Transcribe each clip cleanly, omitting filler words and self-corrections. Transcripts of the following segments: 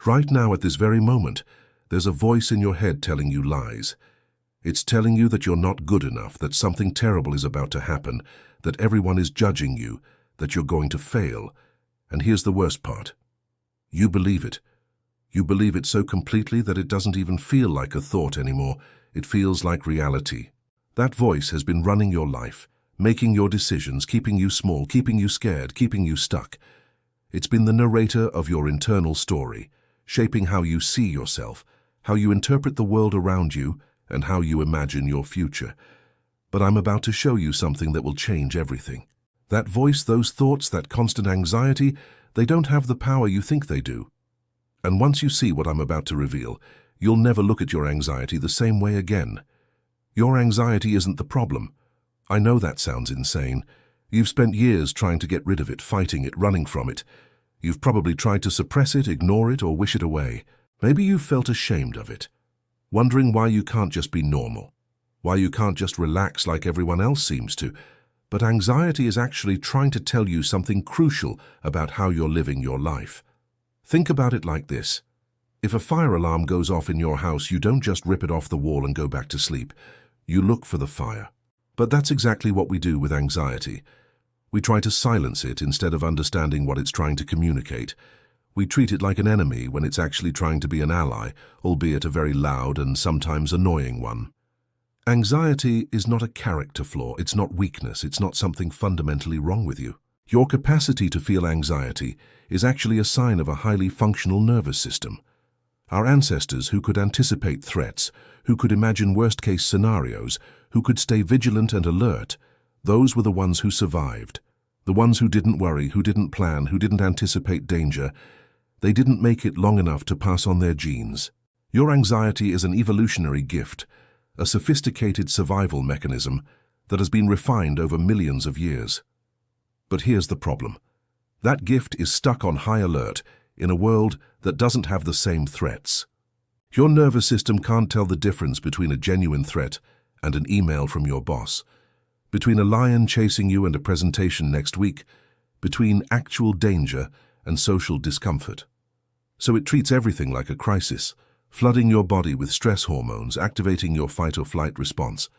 Right now, at this very moment, there's a voice in your head telling you lies. It's telling you that you're not good enough, that something terrible is about to happen, that everyone is judging you, that you're going to fail. And here's the worst part. You believe it. You believe it so completely that it doesn't even feel like a thought anymore. It feels like reality. That voice has been running your life, making your decisions, keeping you small, keeping you scared, keeping you stuck. It's been the narrator of your internal story, shaping how you see yourself, how you interpret the world around you, and how you imagine your future. But I'm about to show you something that will change everything. That voice, those thoughts, that constant anxiety, they don't have the power you think they do. And once you see what I'm about to reveal, you'll never look at your anxiety the same way again. Your anxiety isn't the problem. I know that sounds insane. You've spent years trying to get rid of it, fighting it, running from it. You've probably tried to suppress it, ignore it, or wish it away. Maybe you've felt ashamed of it, wondering why you can't just be normal, why you can't just relax like everyone else seems to. But anxiety is actually trying to tell you something crucial about how you're living your life. Think about it like this. If a fire alarm goes off in your house, you don't just rip it off the wall and go back to sleep. You look for the fire. But that's exactly what we do with anxiety. We try to silence it instead of understanding what it's trying to communicate. We treat it like an enemy when it's actually trying to be an ally, albeit a very loud and sometimes annoying one. Anxiety is not a character flaw, it's not weakness, it's not something fundamentally wrong with you. Your capacity to feel anxiety is actually a sign of a highly functional nervous system. Our ancestors, who could anticipate threats, who could imagine worst-case scenarios, who could stay vigilant and alert, those were the ones who survived. The ones who didn't worry, who didn't plan, who didn't anticipate danger. They didn't make it long enough to pass on their genes. Your anxiety is an evolutionary gift, a sophisticated survival mechanism that has been refined over millions of years. But here's the problem. That gift is stuck on high alert in a world that doesn't have the same threats. Your nervous system can't tell the difference between a genuine threat and an email from your boss, between a lion chasing you and a presentation next week, between actual danger and social discomfort. So it treats everything like a crisis, flooding your body with stress hormones, activating your fight-or-flight response,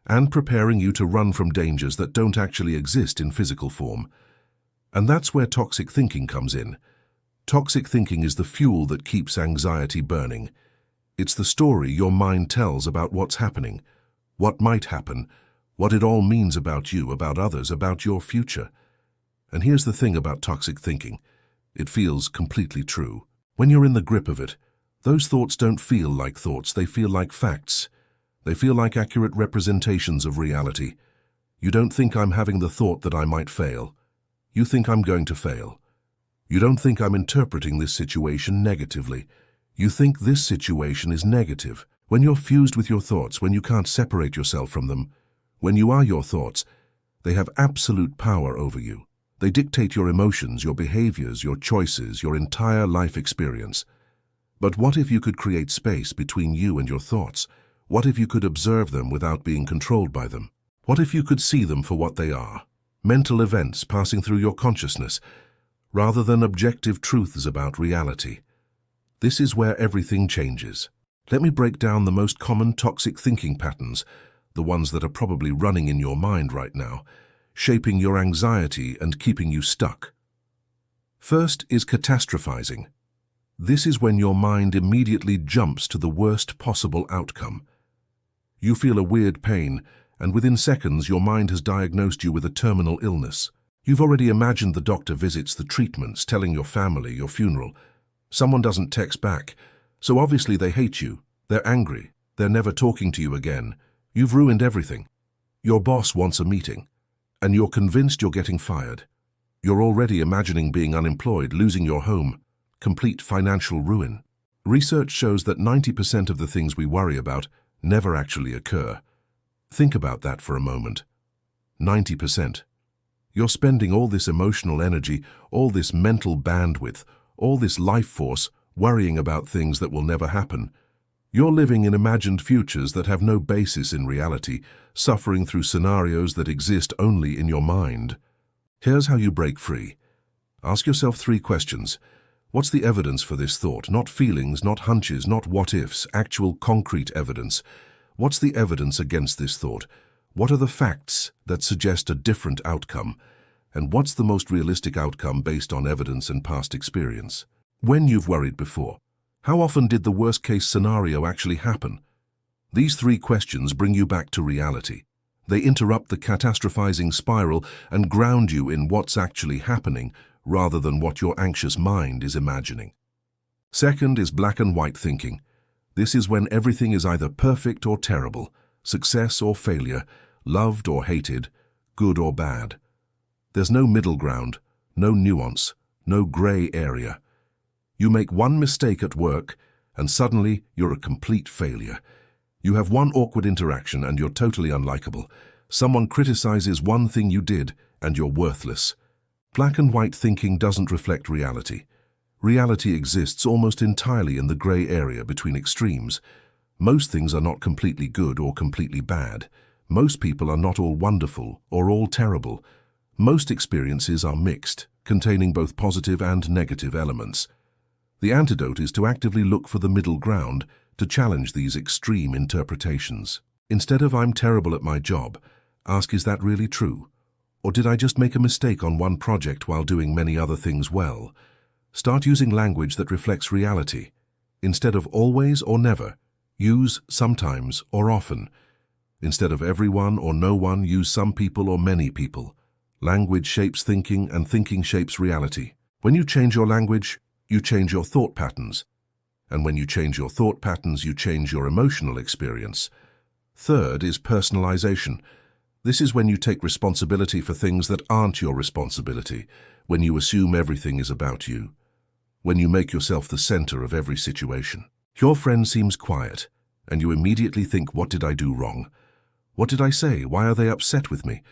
and preparing you to run from dangers that don't actually exist in physical form. And that's where toxic thinking comes in. Toxic thinking is the fuel that keeps anxiety burning. It's the story your mind tells about what's happening, what might happen, what it all means about you, about others, about your future. And here's the thing about toxic thinking. It feels completely true. When you're in the grip of it, those thoughts don't feel like thoughts, they feel like facts. They feel like accurate representations of reality. You don't think I'm having the thought that I might fail. You think I'm going to fail. You don't think I'm interpreting this situation negatively. You think this situation is negative. When you're fused with your thoughts, when you can't separate yourself from them, when you are your thoughts, they have absolute power over you. They dictate your emotions, your behaviors, your choices, your entire life experience. But what if you could create space between you and your thoughts? What if you could observe them without being controlled by them? What if you could see them for what they are? Mental events passing through your consciousness, rather than objective truths about reality. This is where everything changes. Let me break down the most common toxic thinking patterns, the ones that are probably running in your mind right now, shaping your anxiety and keeping you stuck. First is catastrophizing. This is when your mind immediately jumps to the worst possible outcome. You feel a weird pain, and within seconds your mind has diagnosed you with a terminal illness. You've already imagined the doctor visits, the treatments, telling your family, your funeral. Someone doesn't text back, so obviously they hate you. They're angry. They're never talking to you again. You've ruined everything. Your boss wants a meeting, and you're convinced you're getting fired. You're already imagining being unemployed, losing your home, complete financial ruin. Research shows that 90% of the things we worry about never actually occur. Think about that for a moment. 90%. You're spending all this emotional energy, all this mental bandwidth, all this life force worrying about things that will never happen. You're living in imagined futures that have no basis in reality, suffering through scenarios that exist only in your mind. Here's how you break free. Ask yourself 3 questions. What's the evidence for this thought? Not feelings, not hunches, not what-ifs, actual concrete evidence. What's the evidence against this thought? What are the facts that suggest a different outcome? And what's the most realistic outcome based on evidence and past experience? When you've worried before, how often did the worst-case scenario actually happen? These three questions bring you back to reality. They interrupt the catastrophizing spiral and ground you in what's actually happening rather than what your anxious mind is imagining. Second is black and white thinking. This is when everything is either perfect or terrible, success or failure, loved or hated, good or bad. There's no middle ground, no nuance, no gray area. You make one mistake at work and suddenly you're a complete failure. You have one awkward interaction and you're totally unlikable. Someone criticizes one thing you did and you're worthless. Black and white thinking doesn't reflect reality. Reality exists almost entirely in the gray area between extremes. Most things are not completely good or completely bad. Most people are not all wonderful or all terrible. Most experiences are mixed, containing both positive and negative elements. The antidote is to actively look for the middle ground, to challenge these extreme interpretations. Instead of "I'm terrible at my job," ask, "Is that really true? Or did I just make a mistake on one project while doing many other things well?" Start using language that reflects reality. Instead of "always" or "never," use "sometimes" or "often." Instead of "everyone" or "no one," use "some people" or "many people." Language shapes thinking and thinking shapes reality. When you change your language, you change your thought patterns. And when you change your thought patterns, you change your emotional experience. Third is personalization. This is when you take responsibility for things that aren't your responsibility, when you assume everything is about you, when you make yourself the center of every situation. Your friend seems quiet, and you immediately think, "What did I do wrong? What did I say? Why are they upset with me?"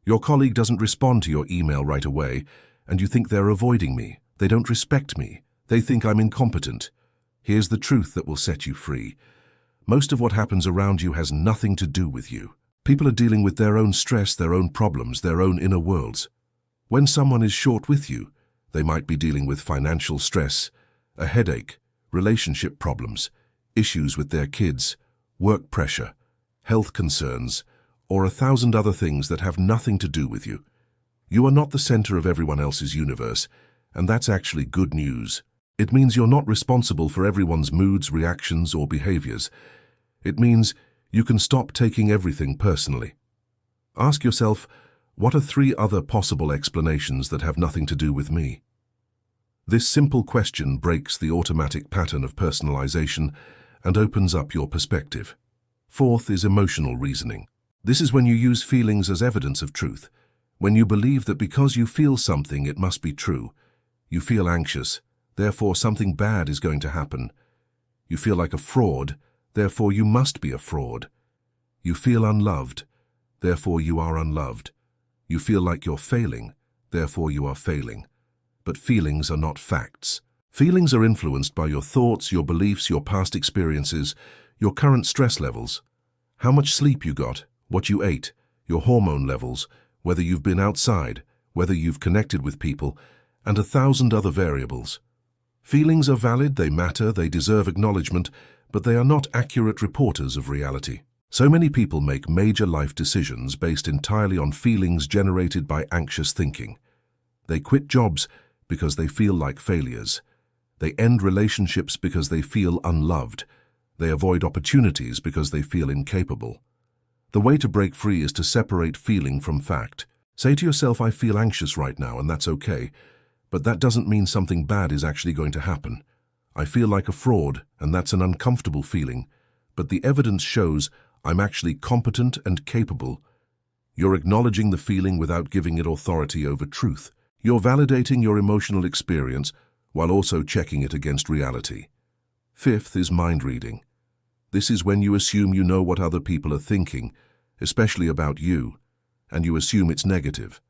Your colleague doesn't respond to your email right away, and you think they're avoiding me. They don't respect me. They think I'm incompetent. Here's the truth that will set you free. Most of what happens around you has nothing to do with you. People are dealing with their own stress, their own problems, their own inner worlds. When someone is short with you, they might be dealing with financial stress, a headache, relationship problems, issues with their kids, work pressure, health concerns, or 1,000 other things that have nothing to do with you. You are not the center of everyone else's universe, and that's actually good news. It means you're not responsible for everyone's moods, reactions, or behaviors. It means you can stop taking everything personally. Ask yourself, what are 3 other possible explanations that have nothing to do with me? This simple question breaks the automatic pattern of personalization and opens up your perspective. Fourth is emotional reasoning. This is when you use feelings as evidence of truth. When you believe that because you feel something, it must be true. You feel anxious, therefore something bad is going to happen. You feel like a fraud, therefore you must be a fraud. You feel unloved, therefore you are unloved. You feel like you're failing, therefore you are failing. But feelings are not facts. Feelings are influenced by your thoughts, your beliefs, your past experiences, your current stress levels, how much sleep you got, what you ate, your hormone levels, whether you've been outside, whether you've connected with people, and 1,000 other variables. Feelings are valid, they matter, they deserve acknowledgement, but they are not accurate reporters of reality. So many people make major life decisions based entirely on feelings generated by anxious thinking. They quit jobs because they feel like failures. They end relationships because they feel unloved. They avoid opportunities because they feel incapable. The way to break free is to separate feeling from fact. Say to yourself, "I feel anxious right now, and that's okay. But that doesn't mean something bad is actually going to happen. I feel like a fraud, and that's an uncomfortable feeling. But the evidence shows I'm actually competent and capable." You're acknowledging the feeling without giving it authority over truth. You're validating your emotional experience while also checking it against reality. Fifth is mind reading. This is when you assume you know what other people are thinking, especially about you, and you assume it's negative.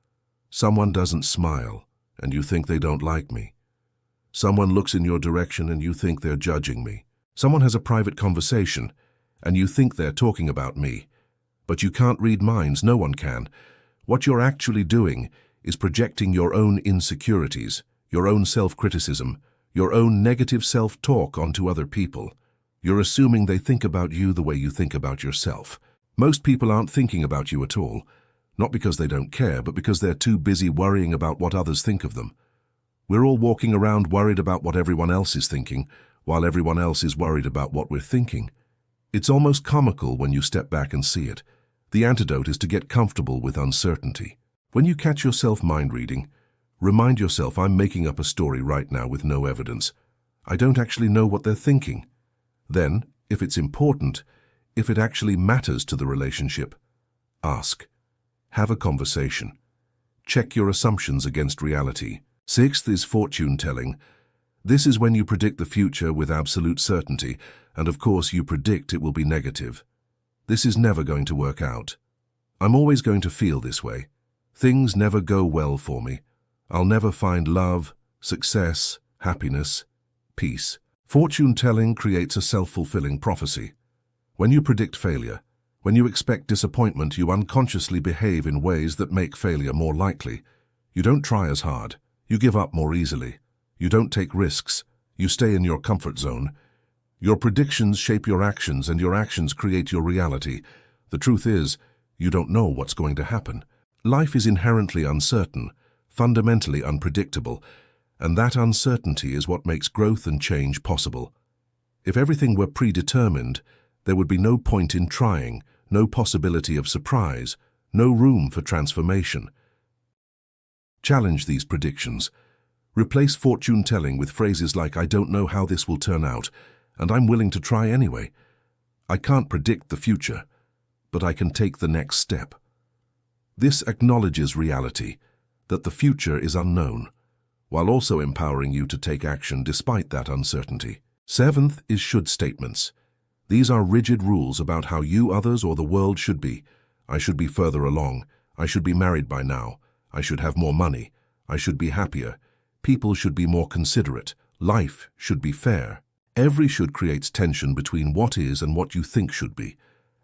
Someone doesn't smile, and you think they don't like me. Someone looks in your direction and you think they're judging me. Someone has a private conversation, and you think they're talking about me. But you can't read minds, no one can. What you're actually doing is projecting your own insecurities, your own self-criticism, your own negative self-talk onto other people. You're assuming they think about you the way you think about yourself. Most people aren't thinking about you at all, not because they don't care, but because they're too busy worrying about what others think of them. We're all walking around worried about what everyone else is thinking, while everyone else is worried about what we're thinking. It's almost comical when you step back and see it. The antidote is to get comfortable with uncertainty. When you catch yourself mind-reading, remind yourself, I'm making up a story right now with no evidence. I don't actually know what they're thinking. Then, if it's important, if it actually matters to the relationship, ask. Have a conversation. Check your assumptions against reality. Sixth is fortune-telling. This is when you predict the future with absolute certainty, and of course you predict it will be negative. This is never going to work out. I'm always going to feel this way. Things never go well for me. I'll never find love, success, happiness, peace. Fortune-telling creates a self-fulfilling prophecy. When you predict failure, when you expect disappointment, you unconsciously behave in ways that make failure more likely. You don't try as hard. You give up more easily. You don't take risks. You stay in your comfort zone. Your predictions shape your actions, and your actions create your reality. The truth is, you don't know what's going to happen. Life is inherently uncertain, fundamentally unpredictable, and that uncertainty is what makes growth and change possible. If everything were predetermined, there would be no point in trying, no possibility of surprise, no room for transformation. Challenge these predictions. Replace fortune-telling with phrases like, I don't know how this will turn out, and I'm willing to try anyway. I can't predict the future, but I can take the next step. This acknowledges reality, that the future is unknown, while also empowering you to take action despite that uncertainty. Seventh is should statements. These are rigid rules about how you, others, or the world should be. I should be further along. I should be married by now. I should have more money. I should be happier. People should be more considerate. Life should be fair. Every should creates tension between what is and what you think should be.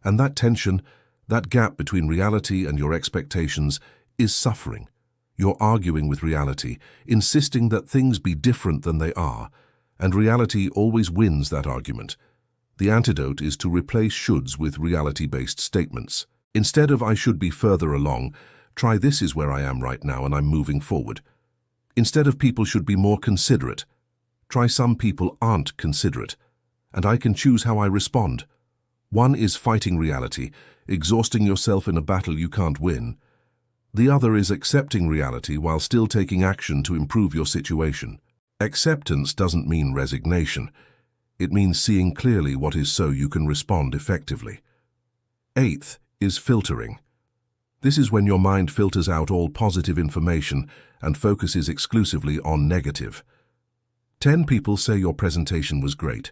And that tension, that gap between reality and your expectations, is suffering. You're arguing with reality, insisting that things be different than they are, and reality always wins that argument. The antidote is to replace shoulds with reality-based statements. Instead of I should be further along, try this is where I am right now and I'm moving forward. Instead of people should be more considerate, try some people aren't considerate, and I can choose how I respond. One is fighting reality, exhausting yourself in a battle you can't win. The other is accepting reality while still taking action to improve your situation. Acceptance doesn't mean resignation. It means seeing clearly what is so you can respond effectively. Eighth is filtering. This is when your mind filters out all positive information and focuses exclusively on negative. 10 people say your presentation was great,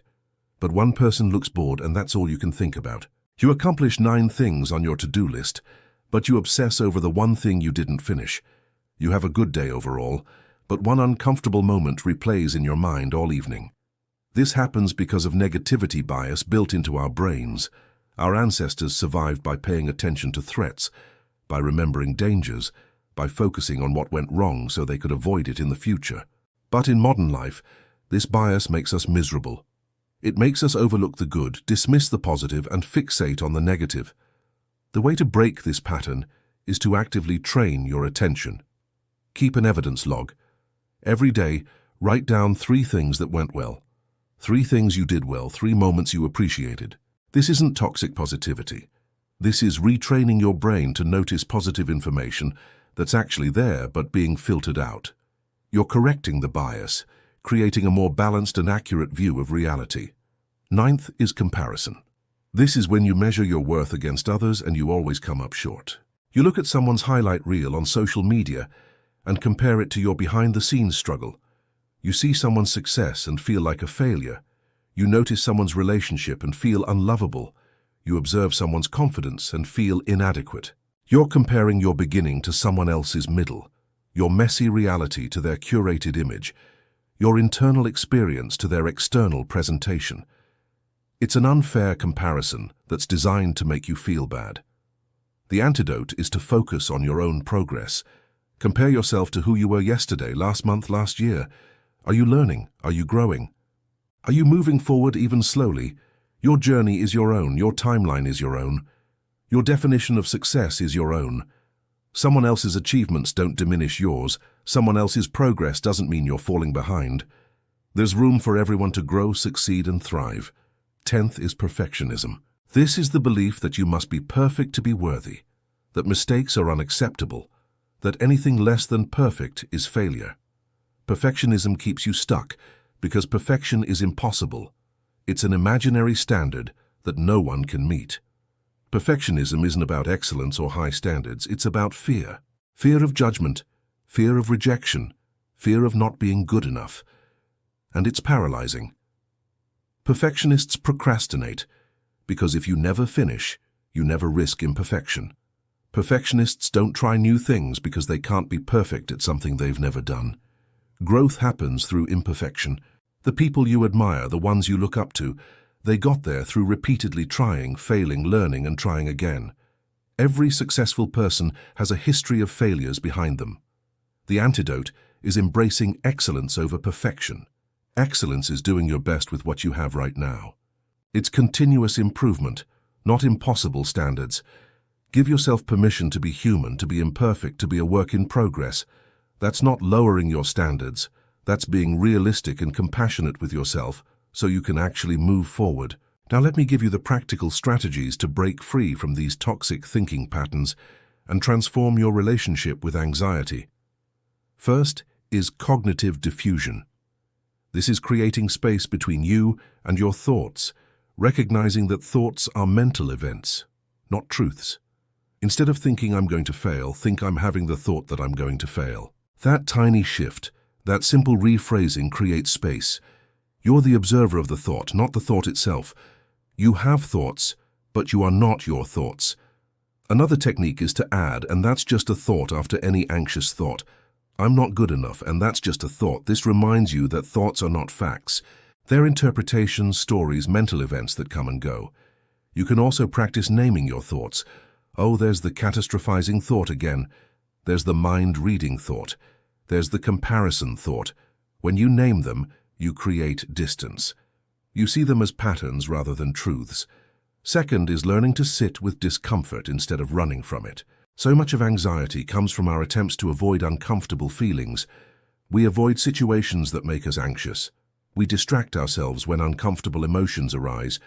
but one person looks bored and that's all you can think about. You accomplish 9 things on your to-do list, but you obsess over the one thing you didn't finish. You have a good day overall, but one uncomfortable moment replays in your mind all evening. This happens because of negativity bias built into our brains. Our ancestors survived by paying attention to threats, by remembering dangers, by focusing on what went wrong so they could avoid it in the future. But in modern life, this bias makes us miserable. It makes us overlook the good, dismiss the positive, and fixate on the negative. The way to break this pattern is to actively train your attention. Keep an evidence log. Every day, write down 3 things that went well. 3 things you did well, 3 moments you appreciated. This isn't toxic positivity. This is retraining your brain to notice positive information that's actually there but being filtered out. You're correcting the bias, creating a more balanced and accurate view of reality. 9th is comparison. This is when you measure your worth against others and you always come up short. You look at someone's highlight reel on social media and compare it to your behind-the-scenes struggle. You see someone's success and feel like a failure. You notice someone's relationship and feel unlovable. You observe someone's confidence and feel inadequate. You're comparing your beginning to someone else's middle, your messy reality to their curated image, your internal experience to their external presentation. It's an unfair comparison that's designed to make you feel bad. The antidote is to focus on your own progress. Compare yourself to who you were yesterday, last month, last year. Are you learning? Are you growing? Are you moving forward even slowly? Your journey is your own. Your timeline is your own. Your definition of success is your own. Someone else's achievements don't diminish yours. Someone else's progress doesn't mean you're falling behind. There's room for everyone to grow, succeed, and thrive. 10th is perfectionism. This is the belief that you must be perfect to be worthy, that mistakes are unacceptable, that anything less than perfect is failure. Perfectionism keeps you stuck because perfection is impossible. It's an imaginary standard that no one can meet. Perfectionism isn't about excellence or high standards, it's about fear. Fear of judgment, fear of rejection, fear of not being good enough. And it's paralyzing. Perfectionists procrastinate because if you never finish, you never risk imperfection. Perfectionists don't try new things because they can't be perfect at something they've never done. Growth happens through imperfection. The people you admire, the ones you look up to, they got there through repeatedly trying, failing, learning, and trying again. Every successful person has a history of failures behind them. The antidote is embracing excellence over perfection. Excellence is doing your best with what you have right now. It's continuous improvement, not impossible standards. Give yourself permission to be human, to be imperfect, to be a work in progress. That's not lowering your standards. That's being realistic and compassionate with yourself so you can actually move forward. Now let me give you the practical strategies to break free from these toxic thinking patterns and transform your relationship with anxiety. First is cognitive diffusion. This is creating space between you and your thoughts, recognizing that thoughts are mental events, not truths. Instead of thinking I'm going to fail, think I'm having the thought that I'm going to fail. That tiny shift, that simple rephrasing creates space. You're the observer of the thought, not the thought itself. You have thoughts, but you are not your thoughts. Another technique is to add, and that's just a thought after any anxious thought. I'm not good enough, and that's just a thought. This reminds you that thoughts are not facts. They're interpretations, stories, mental events that come and go. You can also practice naming your thoughts. Oh, there's the catastrophizing thought again. There's the mind-reading thought. There's the comparison thought. When you name them, you create distance. You see them as patterns rather than truths. Second is learning to sit with discomfort instead of running from it. So much of anxiety comes from our attempts to avoid uncomfortable feelings. We avoid situations that make us anxious. We distract ourselves when uncomfortable emotions arise.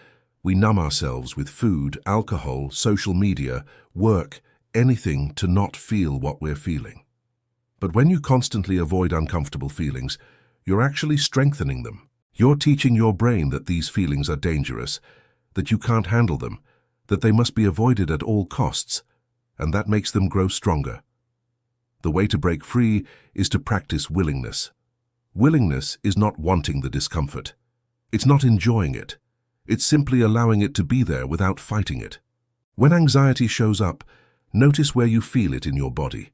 We numb ourselves with food, alcohol, social media, work, anything to not feel what we're feeling. But when you constantly avoid uncomfortable feelings, you're actually strengthening them. You're teaching your brain that these feelings are dangerous, that you can't handle them, that they must be avoided at all costs, and that makes them grow stronger. The way to break free is to practice willingness. Willingness is not wanting the discomfort. It's not enjoying it. It's simply allowing it to be there without fighting it. When anxiety shows up, notice where you feel it in your body.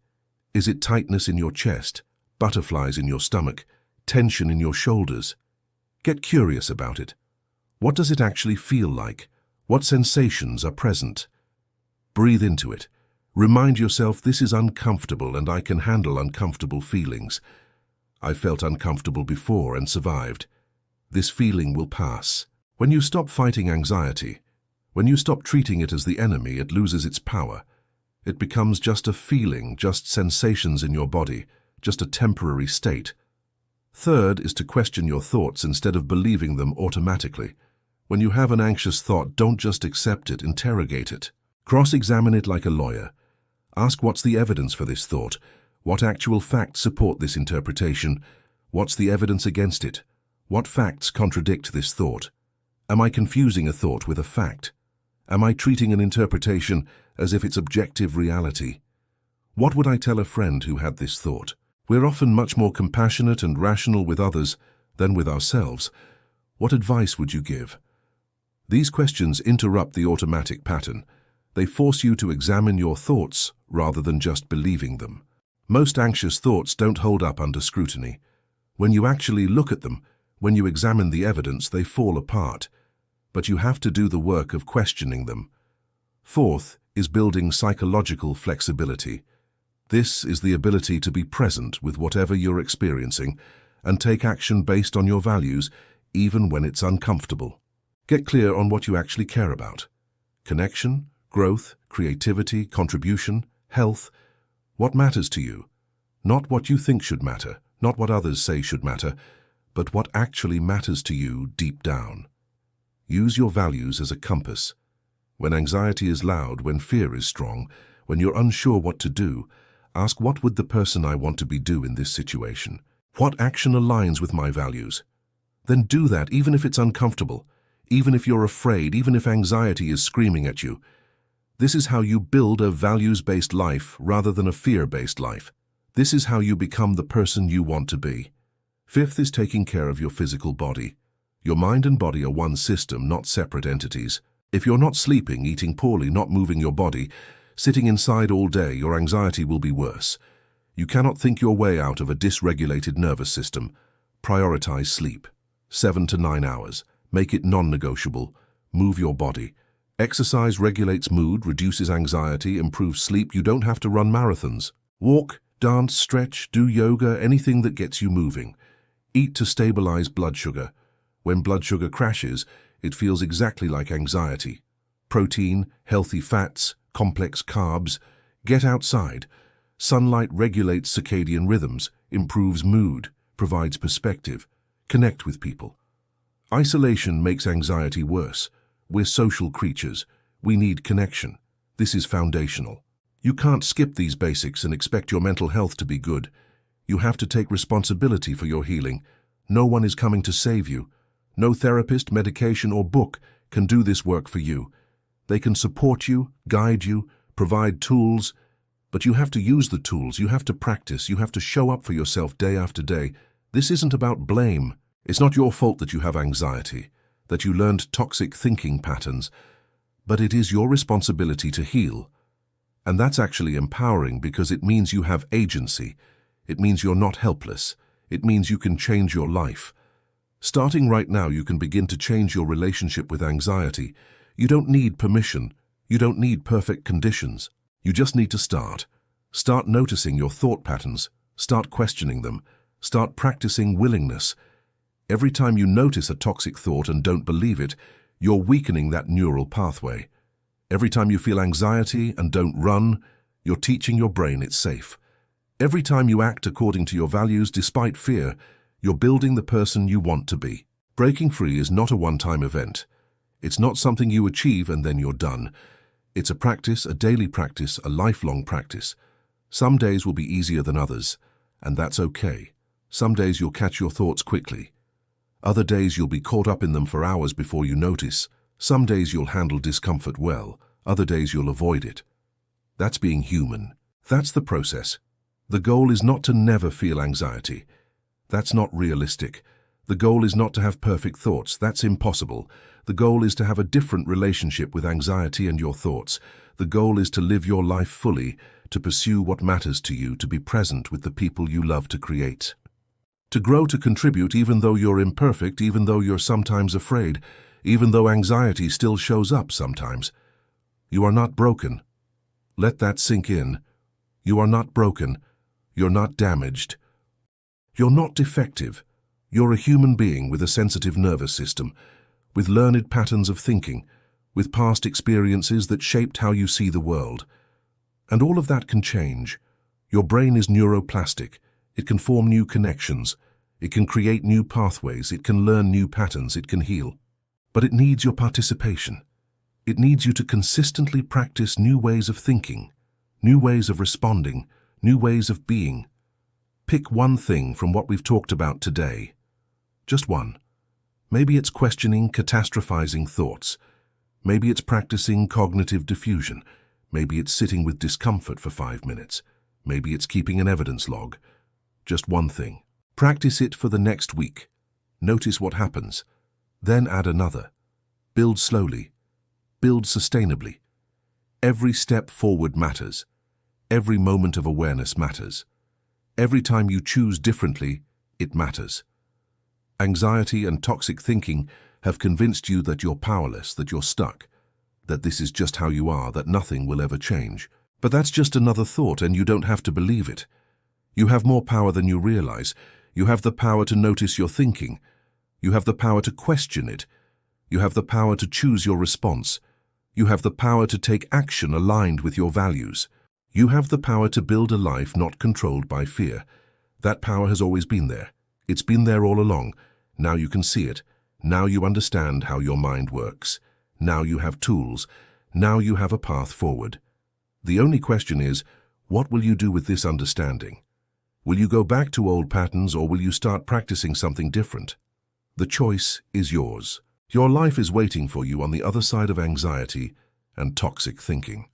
Is it tightness in your chest, butterflies in your stomach, tension in your shoulders? Get curious about it. What does it actually feel like? What sensations are present? Breathe into it. Remind yourself this is uncomfortable and I can handle uncomfortable feelings. I felt uncomfortable before and survived. This feeling will pass. When you stop fighting anxiety, when you stop treating it as the enemy, it loses its power. It becomes just a feeling, just sensations in your body, just a temporary state. Third is to question your thoughts instead of believing them automatically. When you have an anxious thought, don't just accept it, interrogate it. Cross-examine it like a lawyer. Ask what's the evidence for this thought? What actual facts support this interpretation? What's the evidence against it? What facts contradict this thought? Am I confusing a thought with a fact? Am I treating an interpretation as if it's objective reality? What would I tell a friend who had this thought? We're often much more compassionate and rational with others than with ourselves. What advice would you give? These questions interrupt the automatic pattern. They force you to examine your thoughts rather than just believing them. Most anxious thoughts don't hold up under scrutiny. When you actually look at them, when you examine the evidence, they fall apart. But you have to do the work of questioning them. Fourth is building psychological flexibility. This is the ability to be present with whatever you're experiencing and take action based on your values, even when it's uncomfortable. Get clear on what you actually care about. Connection, growth, creativity, contribution, health. What matters to you? Not what you think should matter, not what others say should matter, but what actually matters to you deep down. Use your values as a compass. When anxiety is loud, when fear is strong, when you're unsure what to do, ask, what would the person I want to be do in this situation? What action aligns with my values? Then do that, even if it's uncomfortable, even if you're afraid, even if anxiety is screaming at you. This is how you build a values-based life rather than a fear-based life. This is how you become the person you want to be. Fifth is taking care of your physical body. Your mind and body are one system, not separate entities. If you're not sleeping, eating poorly, not moving your body, sitting inside all day, your anxiety will be worse. You cannot think your way out of a dysregulated nervous system. Prioritize sleep. 7 to 9 hours. Make it non-negotiable. Move your body. Exercise regulates mood, reduces anxiety, improves sleep. You don't have to run marathons. Walk, dance, stretch, do yoga, anything that gets you moving. Eat to stabilize blood sugar. When blood sugar crashes, it feels exactly like anxiety. Protein, healthy fats, complex carbs. Get outside. Sunlight regulates circadian rhythms, improves mood, provides perspective. Connect with people. Isolation makes anxiety worse. We're social creatures. We need connection. This is foundational. You can't skip these basics and expect your mental health to be good. You have to take responsibility for your healing. No one is coming to save you. No therapist, medication, or book can do this work for you. They can support you, guide you, provide tools, but you have to use the tools, you have to practice, you have to show up for yourself day after day. This isn't about blame. It's not your fault that you have anxiety, that you learned toxic thinking patterns, but it is your responsibility to heal. And that's actually empowering because it means you have agency. It means you're not helpless. It means you can change your life. Starting right now, you can begin to change your relationship with anxiety. You don't need permission. You don't need perfect conditions. You just need to start. Start noticing your thought patterns. Start questioning them. Start practicing willingness. Every time you notice a toxic thought and don't believe it, you're weakening that neural pathway. Every time you feel anxiety and don't run, you're teaching your brain it's safe. Every time you act according to your values despite fear, you're building the person you want to be. Breaking free is not a one-time event. It's not something you achieve and then you're done. It's a practice, a daily practice, a lifelong practice. Some days will be easier than others, and that's okay. Some days you'll catch your thoughts quickly. Other days you'll be caught up in them for hours before you notice. Some days you'll handle discomfort well. Other days you'll avoid it. That's being human. That's the process. The goal is not to never feel anxiety. That's not realistic. The goal is not to have perfect thoughts. That's impossible. The goal is to have a different relationship with anxiety and your thoughts. The goal is to live your life fully, to pursue what matters to you, to be present with the people you love, to create. To grow, to contribute, even though you're imperfect, even though you're sometimes afraid, even though anxiety still shows up sometimes. You are not broken. Let that sink in. You are not broken. You're not damaged. You're not defective. You're a human being with a sensitive nervous system, with learned patterns of thinking, with past experiences that shaped how you see the world. And all of that can change. Your brain is neuroplastic. It can form new connections. It can create new pathways. It can learn new patterns. It can heal. But it needs your participation. It needs you to consistently practice new ways of thinking, new ways of responding, new ways of being. Pick one thing from what we've talked about today. Just one. Maybe it's questioning catastrophizing thoughts. Maybe it's practicing cognitive diffusion. Maybe it's sitting with discomfort for 5 minutes. Maybe it's keeping an evidence log. Just one thing. Practice it for the next week. Notice what happens. Then add another. Build slowly. Build sustainably. Every step forward matters. Every moment of awareness matters. Every time you choose differently, it matters. Anxiety and toxic thinking have convinced you that you're powerless, that you're stuck, that this is just how you are, that nothing will ever change. But that's just another thought, and you don't have to believe it. You have more power than you realize. You have the power to notice your thinking. You have the power to question it. You have the power to choose your response. You have the power to take action aligned with your values. You have the power to build a life not controlled by fear. That power has always been there. It's been there all along. Now you can see it. Now you understand how your mind works. Now you have tools. Now you have a path forward. The only question is, what will you do with this understanding? Will you go back to old patterns, or will you start practicing something different? The choice is yours. Your life is waiting for you on the other side of anxiety and toxic thinking.